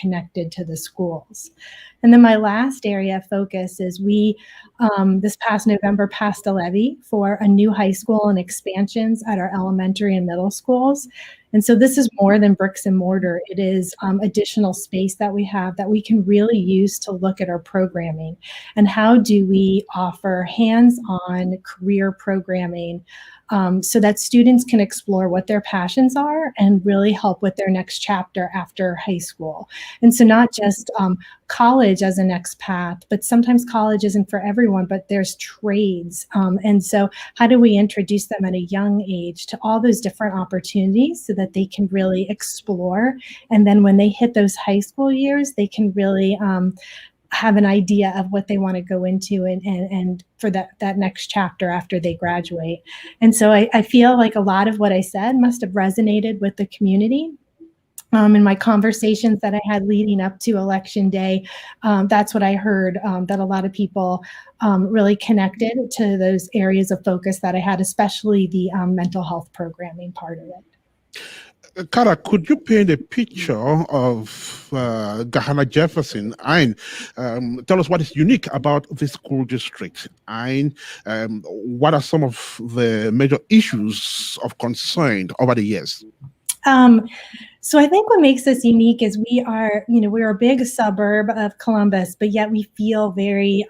connected to the schools. And then my last area of focus is we, this past November, passed a levy for a new high school and expansions at our elementary and middle schools. And so this is more than bricks and mortar. It is additional space that we have that we can really use to look at our programming and how do we offer hands-on career programming so that students can explore what their passions are and really help with their next chapter after high school. And so not just college as a next path, but sometimes college isn't for everyone, but there's trades. And so how do we introduce them at a young age to all those different opportunities so that they can really explore? And then when they hit those high school years, they can really have an idea of what they want to go into and for that next chapter after they graduate. And so I feel like a lot of what I said must have resonated with the community. In my conversations that I had leading up to Election Day, that's what I heard, that a lot of people really connected to those areas of focus that I had, especially the mental health programming part of it. Kara, could you paint a picture of Hana Jefferson and tell us what is unique about this school district and what are some of the major issues of concern over the years? So I think what makes us unique is we're a big suburb of Columbus, but yet we feel very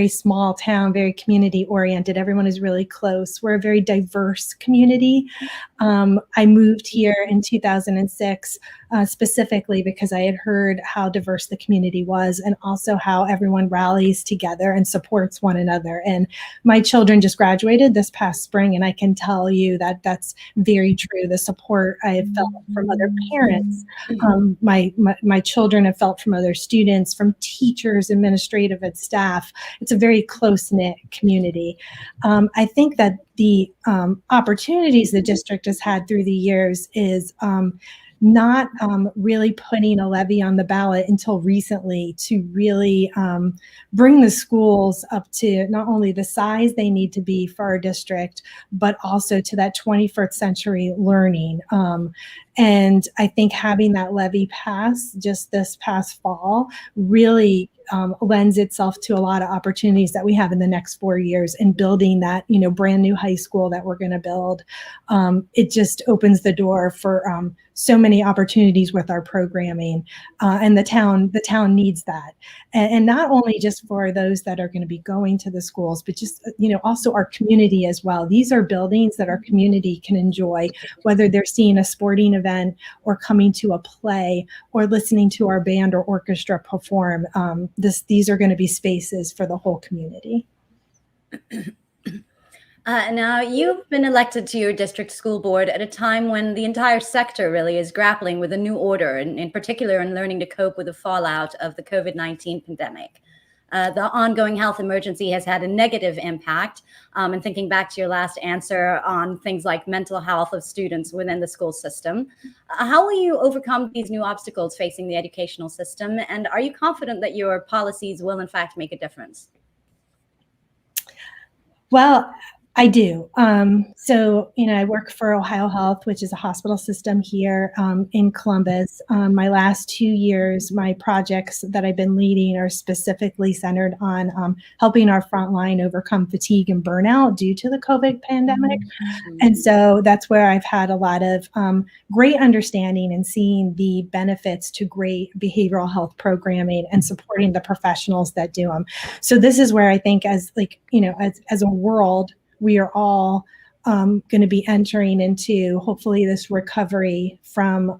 small town, very community oriented. Everyone is really close. We're a very diverse community. I moved here in 2006 specifically because I had heard how diverse the community was and also how everyone rallies together and supports one another. And my children just graduated this past spring, and I can tell you that that's very true. The support I have felt from other parents, my children have felt from other students, from teachers, administrative, and staff. It's a very close-knit community. I think that the opportunities the district has had through the years is not really putting a levy on the ballot until recently to really bring the schools up to not only the size they need to be for our district, but also to that 21st century learning. And I think having that levy pass just this past fall really lends itself to a lot of opportunities that we have in the next 4 years in building that, brand new high school that we're going to build. It just opens the door for so many opportunities with our programming, and the town needs that. And not only just for those that are going to be going to the schools, but just, also our community as well. These are buildings that our community can enjoy, whether they're seeing a sporting event or coming to a play or listening to our band or orchestra perform. These are going to be spaces for the whole community. Now, you've been elected to your district school board at a time when the entire sector really is grappling with a new order, and in particular in learning to cope with the fallout of the COVID-19 pandemic. The ongoing health emergency has had a negative impact. And thinking back to your last answer on things like mental health of students within the school system, how will you overcome these new obstacles facing the educational system? And are you confident that your policies will in fact make a difference? Well, I do. So, I work for Ohio Health, which is a hospital system here in Columbus. My last 2 years, my projects that I've been leading are specifically centered on helping our frontline overcome fatigue and burnout due to the COVID pandemic. And so that's where I've had a lot of great understanding and seeing the benefits to great behavioral health programming and supporting the professionals that do them. So this is where I think as a world, we are all going to be entering into, hopefully, this recovery from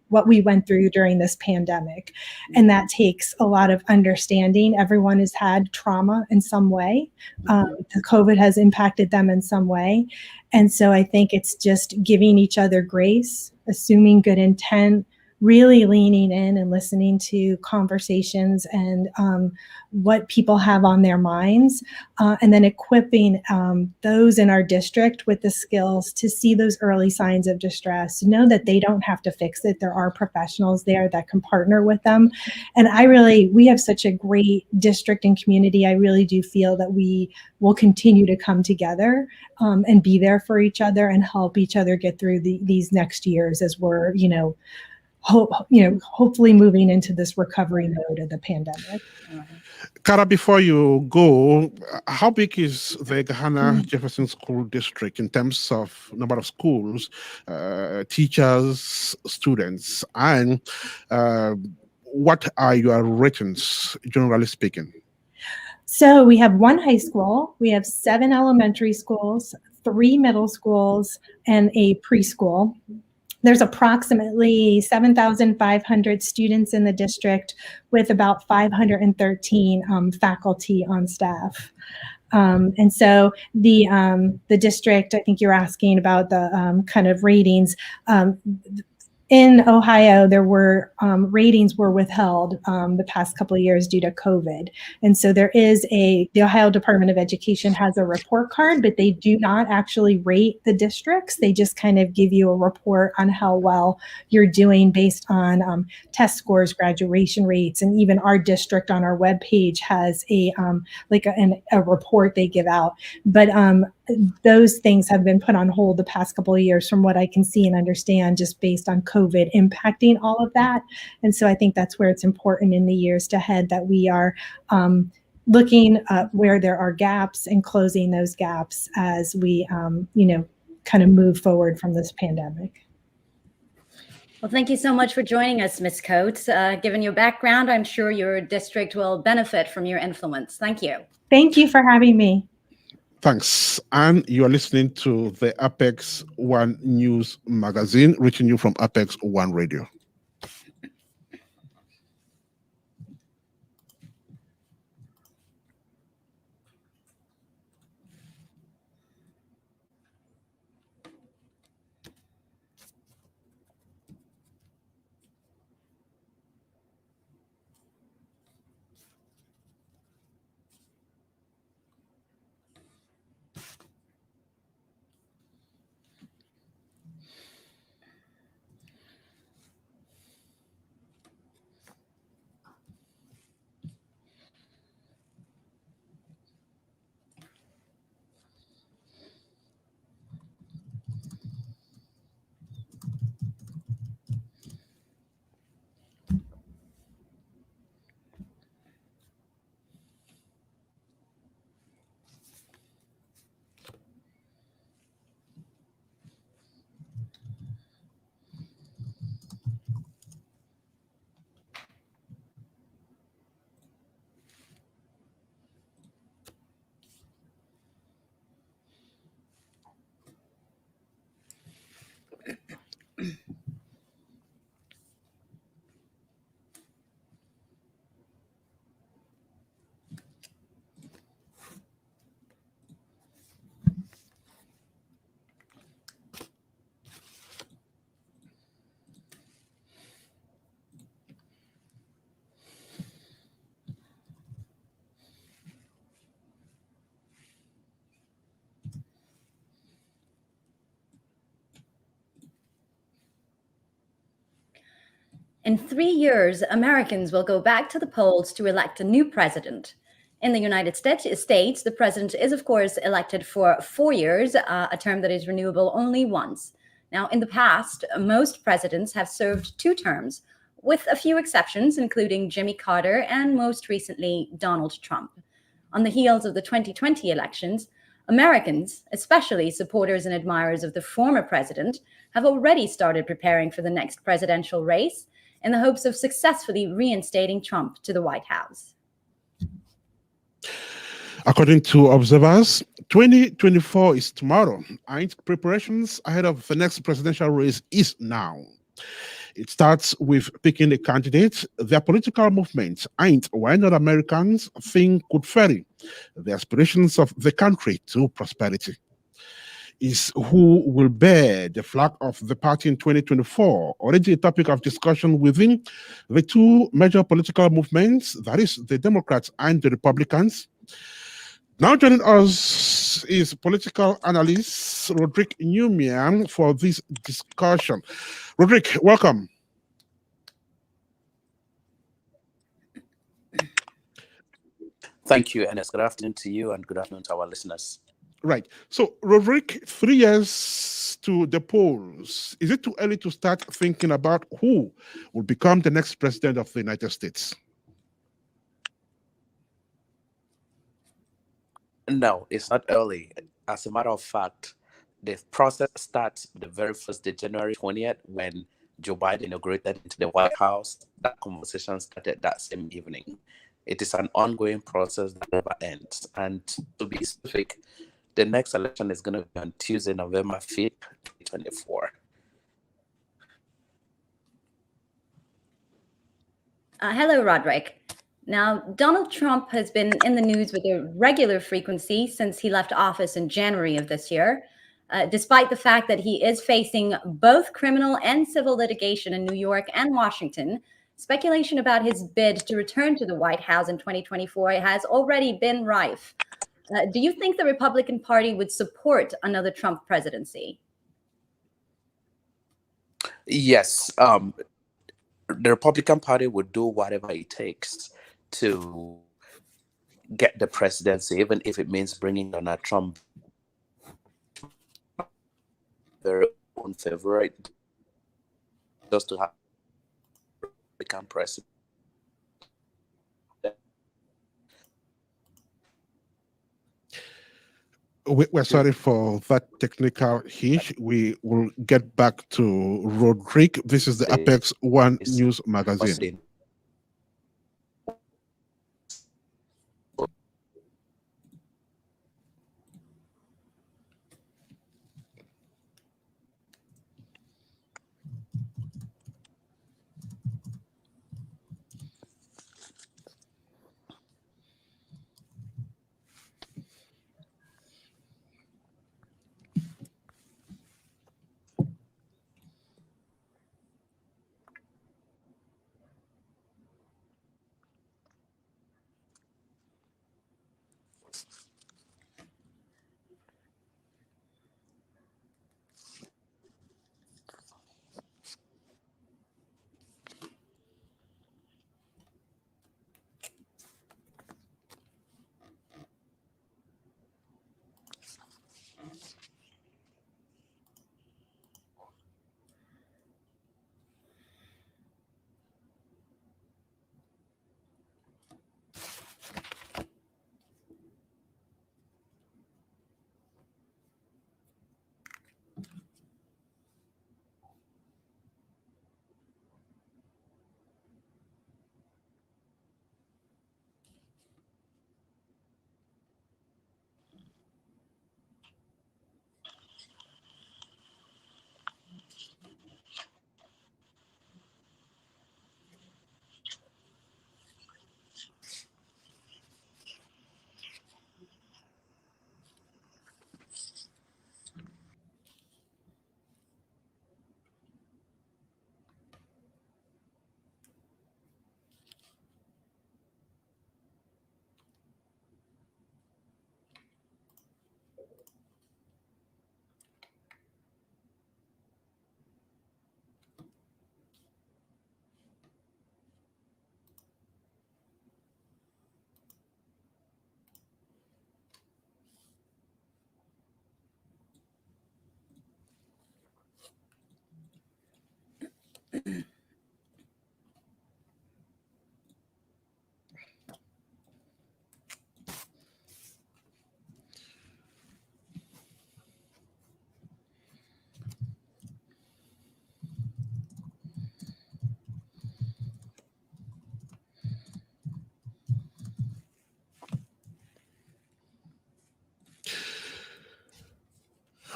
what we went through during this pandemic. And that takes a lot of understanding. Everyone has had trauma in some way. The COVID has impacted them in some way. And so I think it's just giving each other grace, assuming good intent, really leaning in and listening to conversations and what people have on their minds, and then equipping those in our district with the skills to see those early signs of distress, know that they don't have to fix it. There are professionals there that can partner with them. And we have such a great district and community. I really do feel that we will continue to come together and be there for each other and help each other get through these next years as we're, hopefully moving into this recovery mode of the pandemic. Kara, before you go, how big is the Hana Jefferson School District in terms of number of schools, teachers, students, and what are your ratings, generally speaking? So we have one high school, we have 7 elementary schools, 3 middle schools, and a preschool. There's approximately 7,500 students in the district with about 513 faculty on staff. And so the district, I think you're asking about the kind of ratings. In Ohio, there were ratings were withheld the past couple of years due to COVID. And so there is the Ohio Department of Education has a report card, but they do not actually rate the districts. They just kind of give you a report on how well you're doing based on test scores, graduation rates, and even our district on our webpage has a report they give out. But those things have been put on hold the past couple of years from what I can see and understand, just based on COVID impacting all of that. And so I think that's where it's important in the years ahead that we are looking at where there are gaps and closing those gaps as we, kind of move forward from this pandemic. Well, thank you so much for joining us, Ms. Coates. Given your background, I'm sure your district will benefit from your influence. Thank you. Thank you for having me. Thanks. And you are listening to the Apex One News Magazine, reaching you from Apex One Radio. In 3 years, Americans will go back to the polls to elect a new president. In the United States, the president is, of course, elected for 4 years, a term that is renewable only once. Now, in the past, most presidents have served 2 terms, with a few exceptions, including Jimmy Carter and most recently, Donald Trump. On the heels of the 2020 elections, Americans, especially supporters and admirers of the former president, have already started preparing for the next presidential race in the hopes of successfully reinstating Trump to the White House. According to observers, 2024 is tomorrow, and preparations ahead of the next presidential race is now. It starts with picking a candidate. Their political movements ain't why not Americans think could ferry the aspirations of the country to prosperity. Is who will bear the flag of the party in 2024, already a topic of discussion within the 2 major political movements, that is the Democrats and the Republicans. Now joining us is political analyst Roderick Ncaa for this discussion. Roderick, welcome. Thank you, Ernest. Good afternoon to you and good afternoon to our listeners. Right. So, Roderick, 3 years to the polls. Is it too early to start thinking about who will become the next president of the United States? No, it's not early. As a matter of fact, the process starts the very first day, January 20th, when Joe Biden inaugurated into the White House. That conversation started that same evening. It is an ongoing process that never ends. And to be specific, the next election is going to be on Tuesday, November 5th, 2024. Hello, Roderick. Now, Donald Trump has been in the news with a regular frequency since he left office in January of this year, despite the fact that he is facing both criminal and civil litigation in New York and Washington. Speculation about his bid to return to the White House in 2024 has already been rife. Do you think the Republican Party would support another Trump presidency? Yes, the Republican Party would do whatever it takes to get the presidency, even if it means bringing Donald Trump, their own favorite, just to have become president. We're sorry for that technical hitch. We will get back to Roderick. This is the Apex One News Magazine.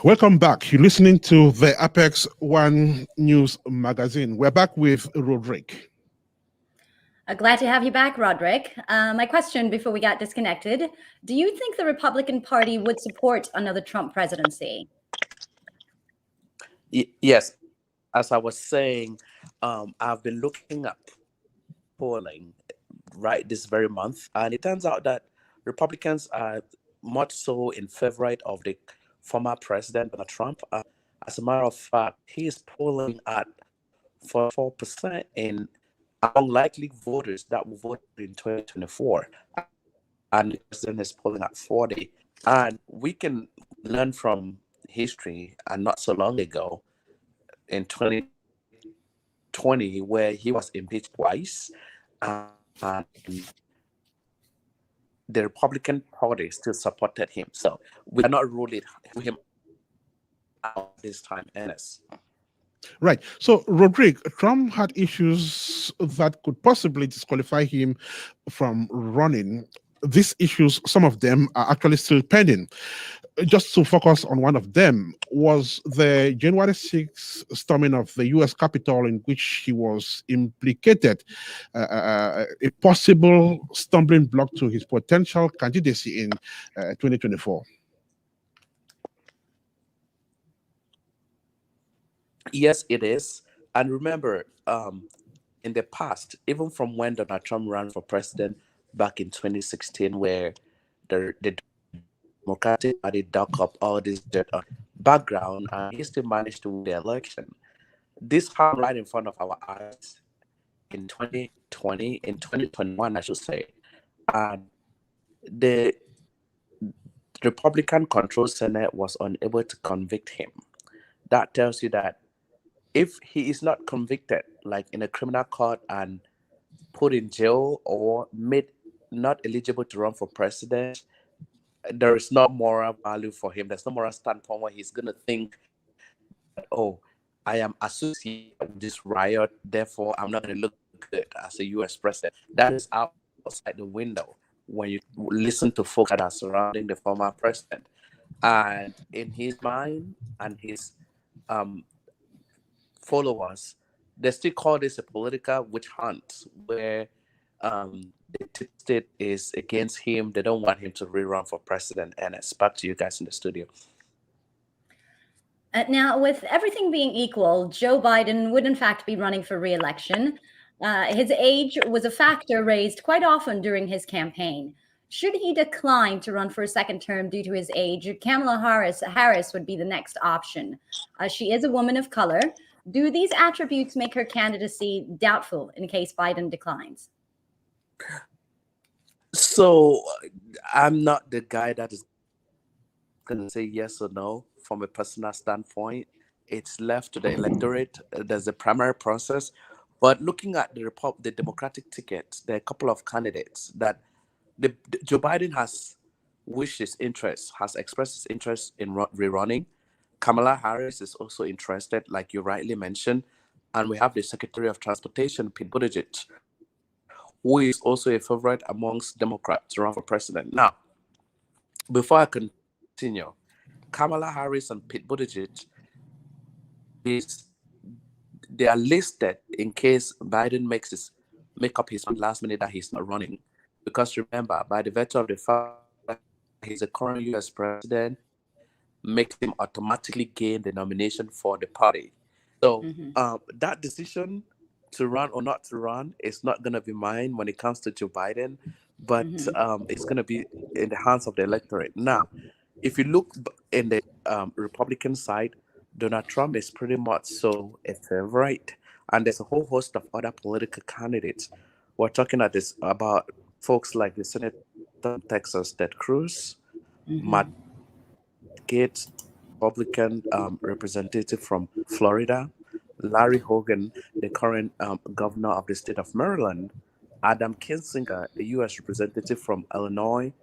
Welcome back. You're listening to the Apex One News Magazine. We're back with Roderick. Glad to have you back, Roderick. My question before we got disconnected, do you think the Republican Party would support another Trump presidency? Yes, as I was saying, I've been looking up polling right this very month, and it turns out that Republicans are much so in favor of the former president Donald Trump. As a matter of fact, he is polling at 44% in among likely voters that will vote in 2024, and the president is polling at 40. And we can learn from history, and not so long ago in 2020, where he was impeached twice, and the Republican Party still supported him. So we cannot rule him out this time, Ernest. Right. So, Rodrigue, Trump had issues that could possibly disqualify him from running. These issues, some of them are actually still pending. Just to focus on one of them, was the January 6th storming of the US Capitol, in which he was implicated, a possible stumbling block to his potential candidacy in 2024. Yes, it is. And remember, in the past, even from when Donald Trump ran for president back in 2016, where the Democratic Party dug up all this dirt on background, and he still managed to win the election. This happened right in front of our eyes in 2020, in 2021, I should say. And the Republican-controlled Senate was unable to convict him. That tells you that if he is not convicted, like in a criminal court and put in jail or made not eligible to run for president, there is no moral value for him. There's no moral standpoint where he's going to think that, oh, I am associated with this riot, therefore I'm not going to look good as a US president. That is outside the window when you listen to folks that are surrounding the former president. And in his mind and his followers, they still call this a political witch hunt, where the state is against him. They don't want him to rerun for president. And it's back to you guys in the studio. Now, with everything being equal, Joe Biden would in fact be running for re-election. His age was a factor raised quite often during his campaign. Should he decline to run for a second term due to his age, Kamala Harris would be the next option. She is a woman of color. Do these attributes make her candidacy doubtful in case Biden declines? So I'm not the guy that is going to say yes or no from a personal standpoint. It's left to the electorate. There's a primary process. But looking at the Democratic ticket, there are a couple of candidates that Joe Biden has wished his interest, has expressed his interest in rerunning. Kamala Harris is also interested, like you rightly mentioned. And we have the Secretary of Transportation, Pete Buttigieg, who is also a favorite amongst Democrats to run for president. Now, before I continue, Kamala Harris and Pete Buttigieg, they are listed in case Biden make up his mind last minute that he's not running. Because remember, by the virtue of the fact that he's a current US president, makes him automatically gain the nomination for the party. So that decision to run or not to run is not going to be mine when it comes to Joe Biden, but it's going to be in the hands of the electorate. Now, if you look in the Republican side, Donald Trump is pretty much so a favorite, and there's a whole host of other political candidates. We're talking about folks like the Senator from Texas, Ted Cruz, Matt Gaetz, Republican representative from Florida, Larry Hogan, the current governor of the state of Maryland, Adam Kinzinger, a U.S. representative from Illinois,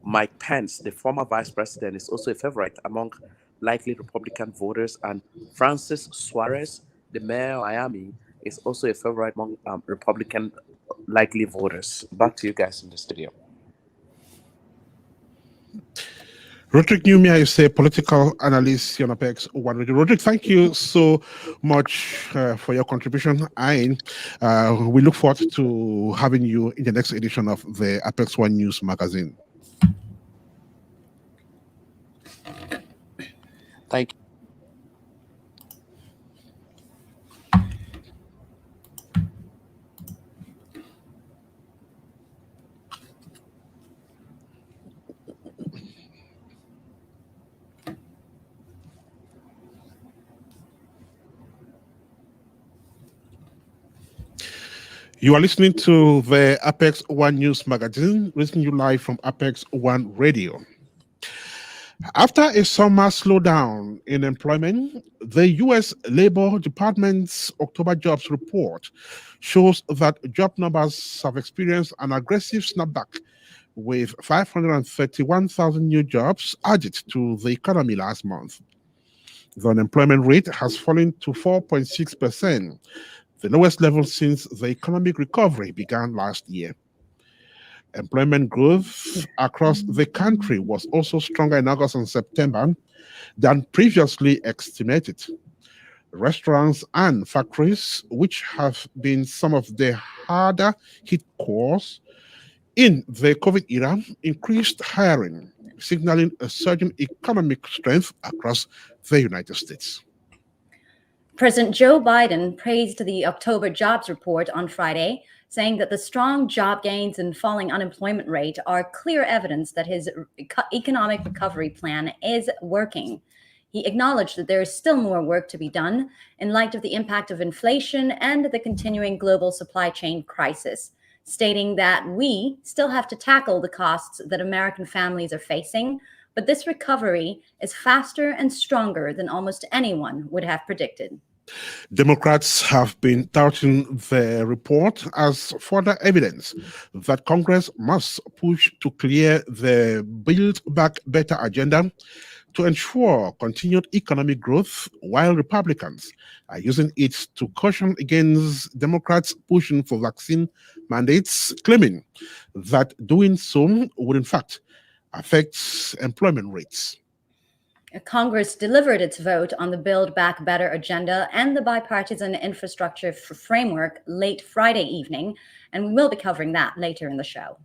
Mike Pence, the former vice president, is also a favorite among likely Republican voters, and Francis Suarez, the mayor of Miami, is also a favorite among Republican likely voters. Back to you guys in the studio. Rodrigue Numia is a political analyst on Apex One Radio. Rodrigue, thank you so much for your contribution. And we look forward to having you in the next edition of the Apex One News magazine. Thank you. You are listening to the Apex One News magazine, listening to you live from Apex One Radio. After a summer slowdown in employment, the U.S. Labor Department's October jobs report shows that job numbers have experienced an aggressive snapback, with 531,000 new jobs added to the economy last month. The unemployment rate has fallen to 4.6%, the lowest level since the economic recovery began last year. Employment growth across the country was also stronger in August and September than previously estimated. Restaurants and factories, which have been some of the harder hit cores in the COVID era, increased hiring, signaling a surging economic strength across the United States. President Joe Biden praised the October jobs report on Friday, saying that the strong job gains and falling unemployment rate are clear evidence that his economic recovery plan is working. He acknowledged that there is still more work to be done in light of the impact of inflation and the continuing global supply chain crisis, stating that we still have to tackle the costs that American families are facing, but this recovery is faster and stronger than almost anyone would have predicted. Democrats have been touting the report as further evidence that Congress must push to clear the Build Back Better agenda to ensure continued economic growth, while Republicans are using it to caution against Democrats pushing for vaccine mandates, claiming that doing so would in fact affect employment rates. Congress delivered its vote on the Build Back Better agenda and the bipartisan infrastructure framework late Friday evening, and we will be covering that later in the show.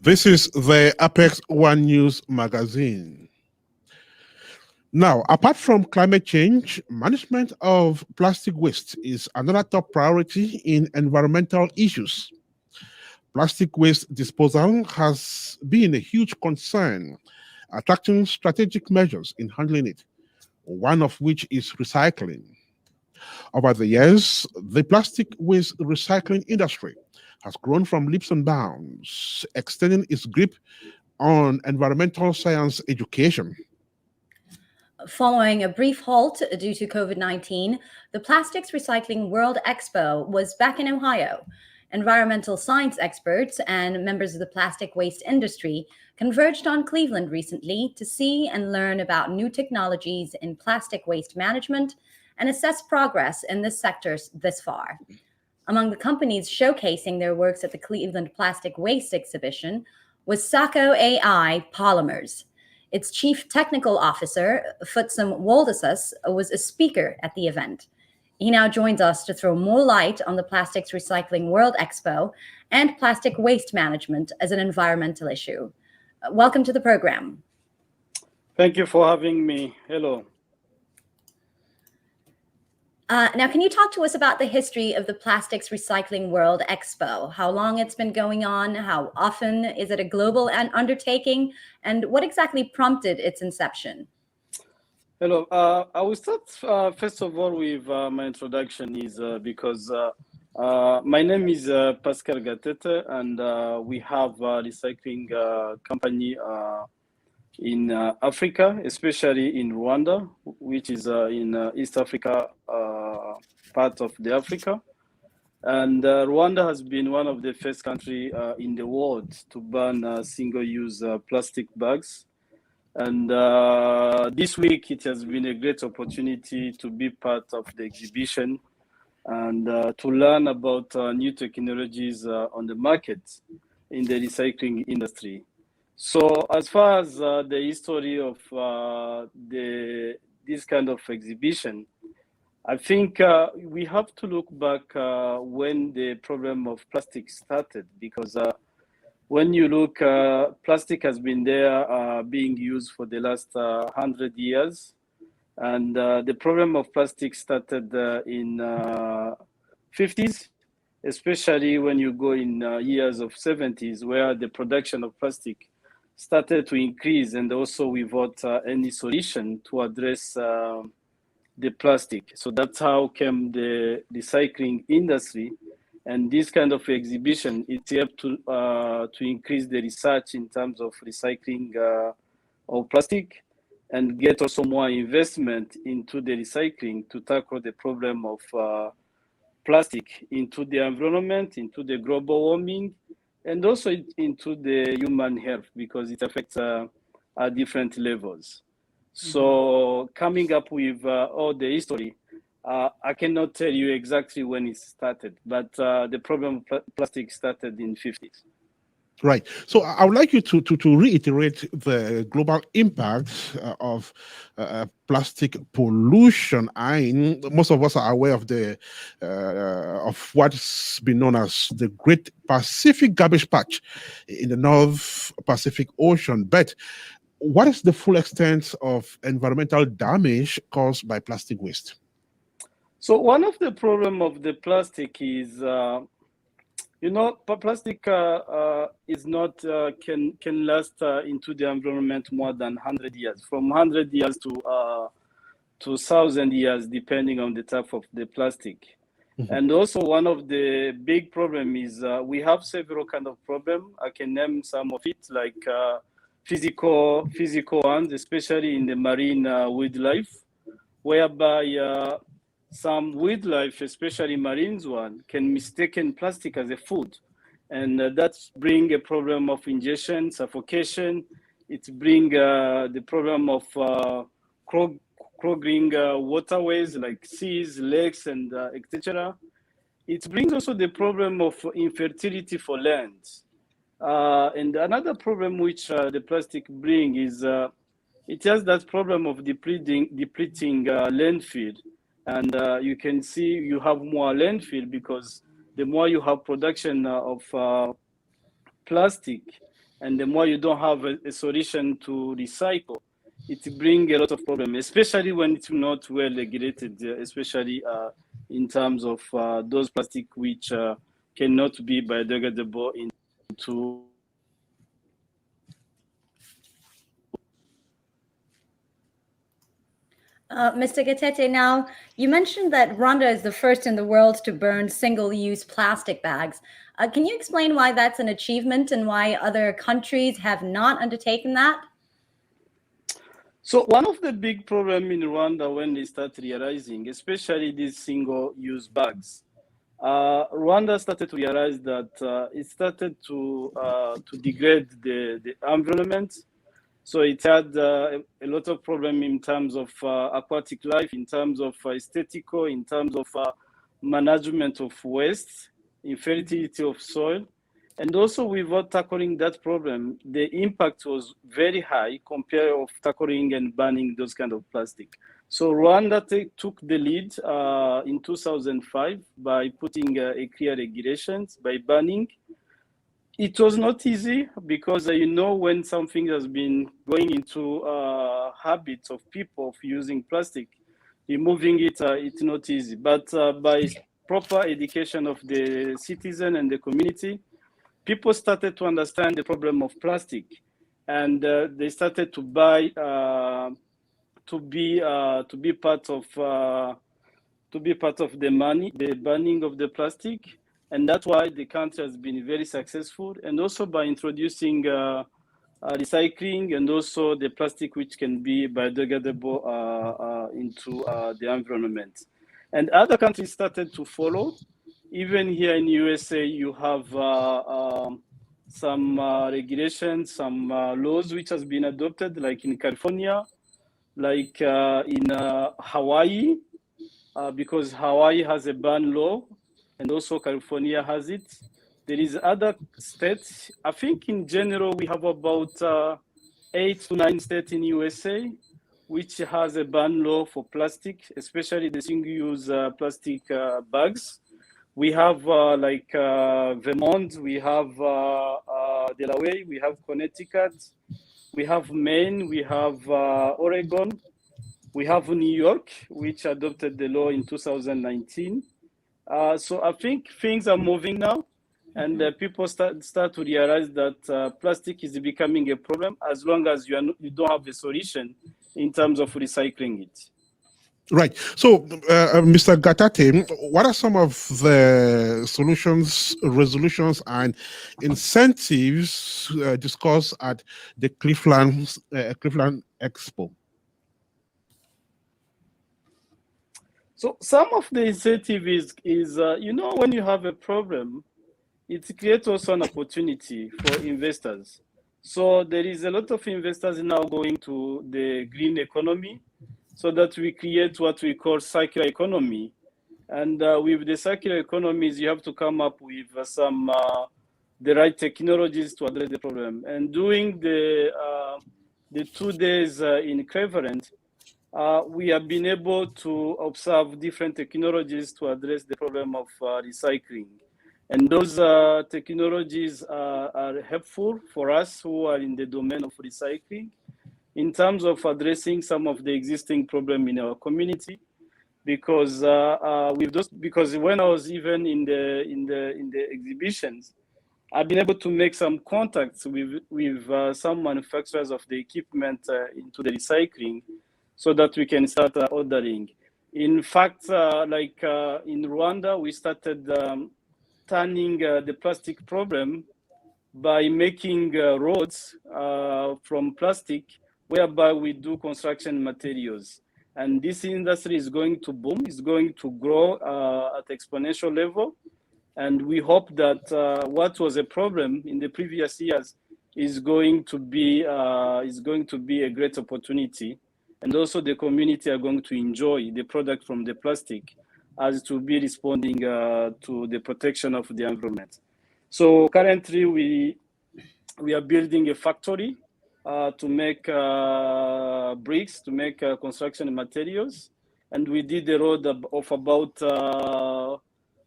This is the Apex One News magazine. Now, apart from climate change, management of plastic waste is another top priority in environmental issues. Plastic waste disposal has been a huge concern, attracting strategic measures in handling it, one of which is recycling. Over the years, the plastic waste recycling industry has grown from leaps and bounds, extending its grip on environmental science education. Following a brief halt due to COVID-19, the Plastics Recycling World Expo was back in Ohio, environmental science experts and members of the plastic waste industry converged on Cleveland recently to see and learn about new technologies in plastic waste management and assess progress in this sector this far. Among the companies showcasing their works at the Cleveland Plastic Waste Exhibition was Ncaa AI Polymers. Its chief technical officer, Futsum Woldesas, was a speaker at the event. He now joins us to throw more light on the Plastics Recycling World Expo and plastic waste management as an environmental issue. Welcome to the program. Thank you for having me. Hello. Now, can you talk to us about the history of the Plastics Recycling World Expo? How long it's been going on? How often is it a global undertaking? And what exactly prompted its inception? Hello. I will start first of all with my introduction is because my name is Pascal Gatete, and we have a recycling company in Africa, especially in Rwanda, which is in East Africa, part of the Africa. And Rwanda has been one of the first country in the world to ban single-use plastic bags. And this week, it has been a great opportunity to be part of the exhibition and to learn about new technologies on the market in the recycling industry. So as far as the history of this kind of exhibition, I think we have to look back when the problem of plastic started, because when you look, plastic has been there being used for the last 100 years. And the problem of plastic started in 50s, especially when you go in years of 70s, where the production of plastic started to increase, and also without any solution to address the plastic. So that's how came the recycling industry. And this kind of exhibition, it helped to increase the research in terms of recycling of plastic, and get also more investment into the recycling to tackle the problem of plastic into the environment, into the global warming, and also into the human health, because it affects at different levels. So coming up with all the history, I cannot tell you exactly when it started, but the problem of plastic started in 50s. Right. So I would like you to reiterate the global impact of plastic pollution. Most of us are aware of the of what's been known as the Great Pacific Garbage Patch in the North Pacific Ocean. But what is the full extent of environmental damage caused by plastic waste? So one of the problems of the plastic is plastic is not can last into the environment more than 100 years, from 100 years to 1,000 years, depending on the type of the plastic. And also one of the big problem is we have several kind of problem. I can name some of it, like physical ones, especially in the marine wildlife, whereby some wildlife, especially marines one, can mistaken plastic as a food. And that's bring a problem of ingestion, suffocation. It bring the problem of clogging waterways like seas, lakes, and etc. It brings also the problem of infertility for land. And another problem which the plastic bring is it has that problem of depleting landfill. And you can see you have more landfill because the more you have production of plastic, and the more you don't have a solution to recycle, it brings a lot of problems, especially when it's not well regulated, especially in terms of those plastic which cannot be biodegradable into. Mr. Gatete, now you mentioned that Rwanda is the first in the world to burn single-use plastic bags. Can you explain why that's an achievement and why other countries have not undertaken that? So one of the big problems in Rwanda when they start realizing, especially these single-use bags, Rwanda started to realize that it started to degrade the environment. So it had a lot of problem in terms of aquatic life, in terms of aesthetical, in terms of management of waste, infertility of soil. And also without tackling that problem, the impact was very high compared of tackling and banning those kind of plastic. So Rwanda took the lead in 2005 by putting a clear regulations, by banning. It was not easy because when something has been going into habits of people of using plastic, removing it, it's not easy. But by proper education of the citizen and the community, people started to understand the problem of plastic, and they started to buy to be part of the banning of the plastic. And that's why the country has been very successful, and also by introducing recycling and also the plastic which can be biodegradable into the environment. And other countries started to follow. Even here in USA, you have some regulations, some laws which has been adopted, like in California, like in Hawaii, because Hawaii has a ban law, and also California has it. There is other states. I think in general we have about 8 to 9 states in USA which has a ban law for plastic, especially the single-use plastic bags. We have Vermont, we have Delaware, we have Connecticut, we have Maine, we have Oregon, we have New York, which adopted the law in 2019. So I think things are moving now, and people start to realize that plastic is becoming a problem as long as you don't have a solution in terms of recycling it. Right. So, Mr. Gatate, what are some of the solutions, resolutions, and incentives discussed at the Cleveland Expo? So some of the incentive is when you have a problem, it creates also an opportunity for investors. So there is a lot of investors now going to the green economy, so that we create what we call circular economy. And with the circular economies, you have to come up with the right technologies to address the problem. And during the 2 days in Cleveland, we have been able to observe different technologies to address the problem of recycling. And those technologies are helpful for us who are in the domain of recycling, in terms of addressing some of the existing problem in our community, because because when I was even in the exhibitions, I've been able to make some contacts with some manufacturers of the equipment into the recycling, so that we can start ordering. In fact, in Rwanda, we started turning the plastic problem by making roads from plastic, whereby we do construction materials. And this industry is going to boom, is going to grow at exponential level. And we hope that what was a problem in the previous years is going to be a great opportunity. And also the community are going to enjoy the product from the plastic, as to be responding to the protection of the environment. So currently we are building a factory to make bricks, to make construction materials. And we did a road of about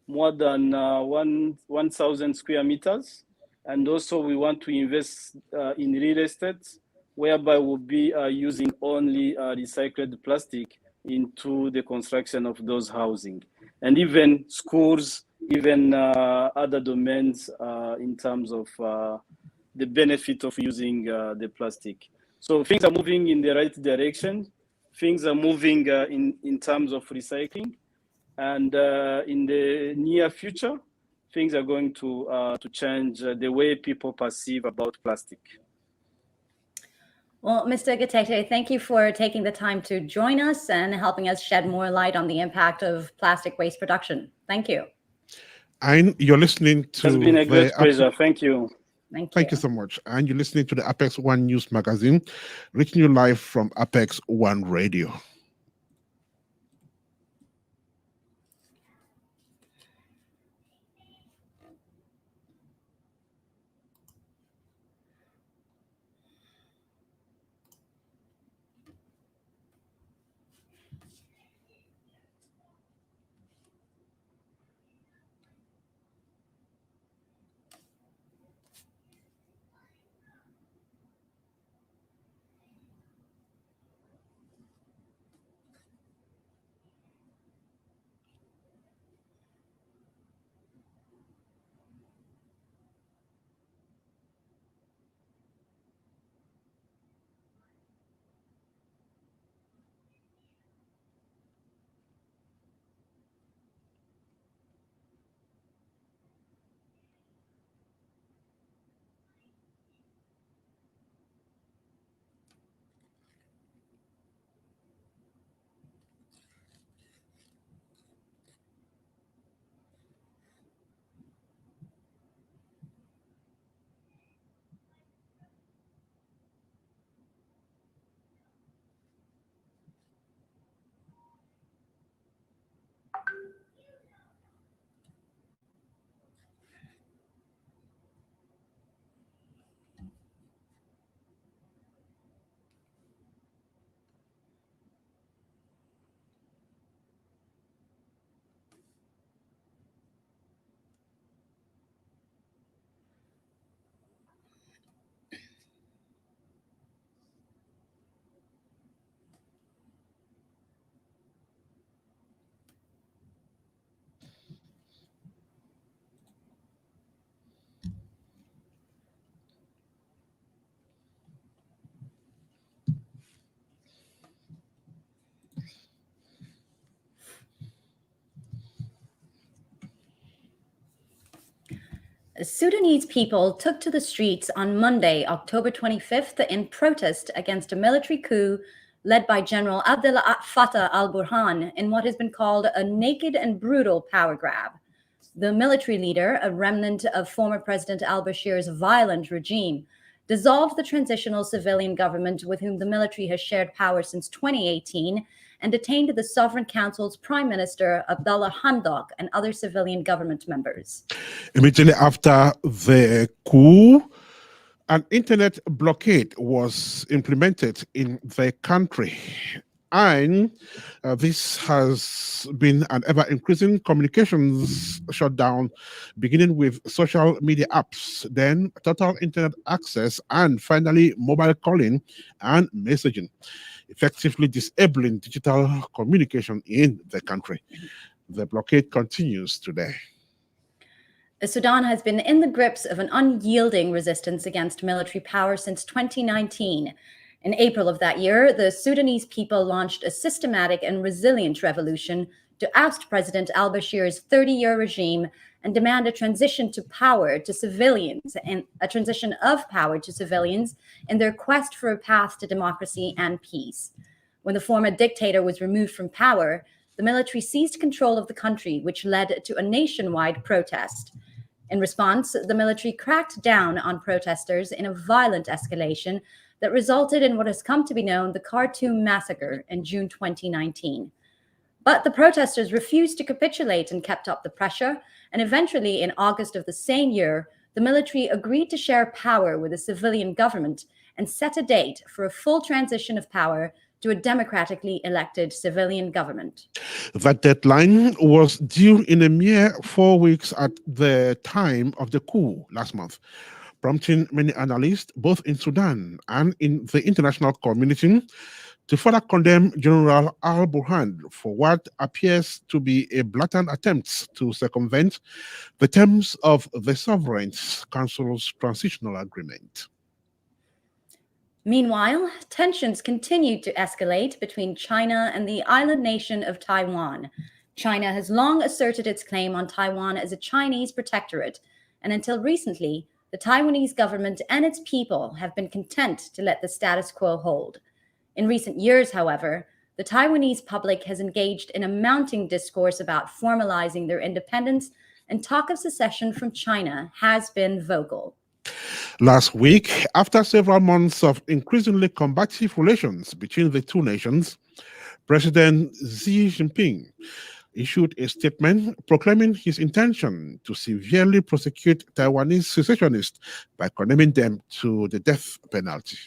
more than 1,000 square meters. And also we want to invest in real estate, whereby we'll be using only recycled plastic into the construction of those housing. And even schools, even other domains in terms of the benefit of using the plastic. So things are moving in the right direction. Things are moving in terms of recycling. And in the near future, things are going to change the way people perceive about plastic. Well, Mr. Gatete, thank you for taking the time to join us and helping us shed more light on the impact of plastic waste production. Thank you. And you're listening to It's been a great the pleasure. Thank you. Thank you so much. And you're listening to the Apex One News Magazine, reaching you live from Apex One Radio. Sudanese people took to the streets on Monday, October 25th, in protest against a military coup led by General Abdel Fattah al-Burhan in what has been called a naked and brutal power grab. The military leader, a remnant of former President al-Bashir's violent regime, dissolved the transitional civilian government with whom the military has shared power since 2018 and detained the Sovereign Council's Prime Minister, Abdallah Hamdok, and other civilian government members. Immediately after the coup, an internet blockade was implemented in the country. And this has been an ever-increasing communications shutdown, beginning with social media apps, then total internet access, and finally mobile calling and messaging, effectively disabling digital communication in the country. The blockade continues today. Sudan has been in the grips of an unyielding resistance against military power since 2019. In April of that year, the Sudanese people launched a systematic and resilient revolution to oust President al-Bashir's 30-year regime and demand a transition to power to civilians and a transition of power to civilians in their quest for a path to democracy and peace. When the former dictator was removed from power, the military seized control of the country, which led to a nationwide protest. In response, the military cracked down on protesters in a violent escalation that resulted in what has come to be known the Khartoum massacre in June 2019. But the protesters refused to capitulate and kept up the pressure, and eventually in August of the same year, the military agreed to share power with a civilian government and set a date for a full transition of power to a democratically elected civilian government. That deadline was due in a mere 4 weeks at the time of the coup last month, prompting many analysts, both in Sudan and in the international community, to further condemn General al-Burhan for what appears to be a blatant attempt to circumvent the terms of the Sovereign Council's transitional agreement. Meanwhile, tensions continued to escalate between China and the island nation of Taiwan. China has long asserted its claim on Taiwan as a Chinese protectorate, and until recently, the Taiwanese government and its people have been content to let the status quo hold. In recent years, however, the Taiwanese public has engaged in a mounting discourse about formalizing their independence and talk of secession from China has been vocal. Last week, after several months of increasingly combative relations between the two nations, President Xi Jinping issued a statement proclaiming his intention to severely prosecute Taiwanese secessionists by condemning them to the death penalty.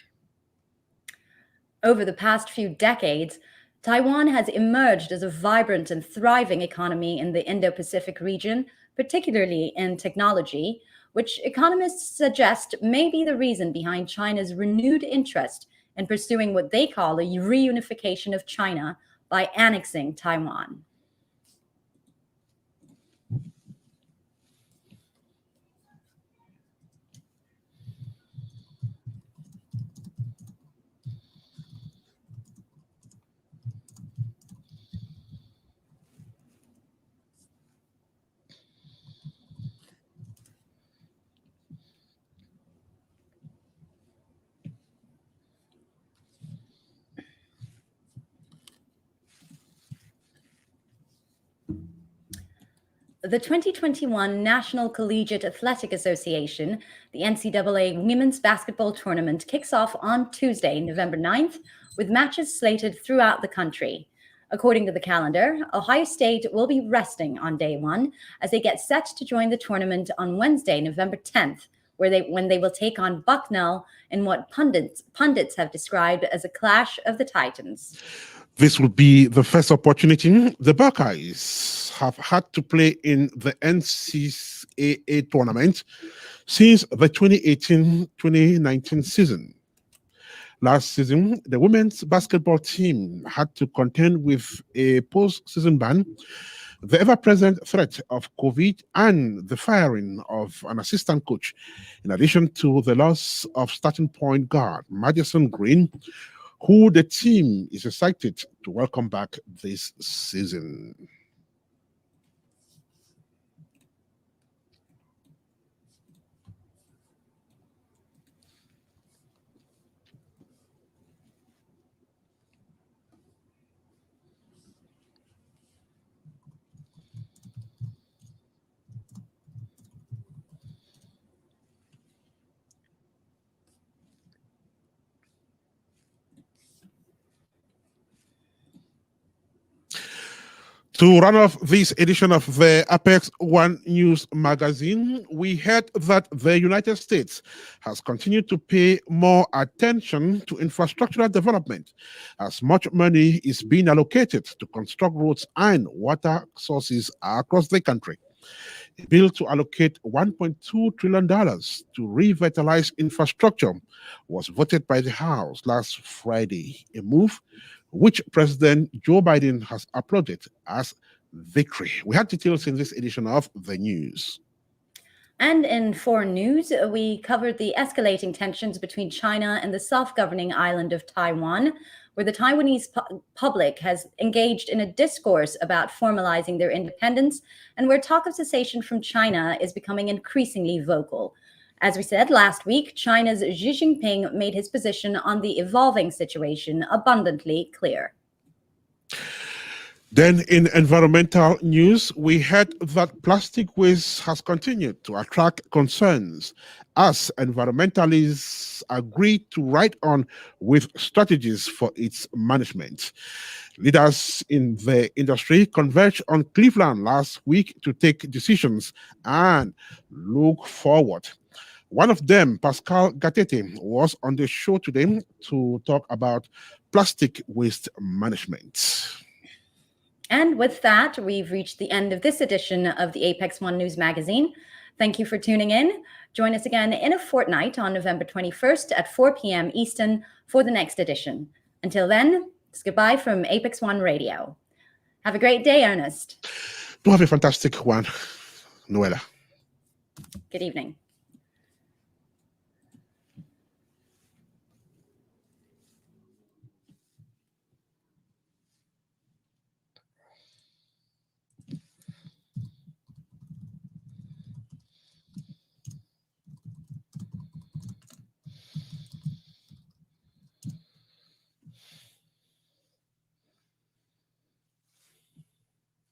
Over the past few decades, Taiwan has emerged as a vibrant and thriving economy in the Indo-Pacific region, particularly in technology, which economists suggest may be the reason behind China's renewed interest in pursuing what they call a reunification of China by annexing Taiwan. The 2021 National Collegiate Athletic Association, the NCAA Women's Basketball Tournament, kicks off on Tuesday, November 9th, with matches slated throughout the country. According to the calendar, Ohio State will be resting on day one as they get set to join the tournament on Wednesday, November 10th, when they will take on Bucknell in what pundits have described as a clash of the Titans. This will be the first opportunity the Buckeyes have had to play in the NCAA tournament since the 2018-2019 season. Last season, the women's basketball team had to contend with a post-season ban, the ever-present threat of COVID, and the firing of an assistant coach, in addition to the loss of starting point guard Madison Green, who the team is excited to welcome back this season. To run off this edition of the Apex One News magazine, we heard that the United States has continued to pay more attention to infrastructural development as much money is being allocated to construct roads and water sources across the country. A bill to allocate $1.2 trillion to revitalize infrastructure was voted by the House last Friday, a move which President Joe Biden has applauded as victory. We had details in this edition of The News. And in foreign news, we covered the escalating tensions between China and the self-governing island of Taiwan, where the Taiwanese public has engaged in a discourse about formalizing their independence, and where talk of secession from China is becoming increasingly vocal. As we said last week, China's Xi Jinping made his position on the evolving situation abundantly clear. Then in environmental news, we heard that plastic waste has continued to attract concerns as environmentalists agree to write on with strategies for its management. Leaders in the industry converged on Cleveland last week to take decisions and look forward. One of them, Pascal Gatete, was on the show today to talk about plastic waste management. And with that, we've reached the end of this edition of the Apex One News magazine. Thank you for tuning in. Join us again in a fortnight on November 21st at 4 p.m. Eastern for the next edition. Until then, it's goodbye from Apex One Radio. Have a great day, Ernest. Do have a fantastic one, Noella. Good evening.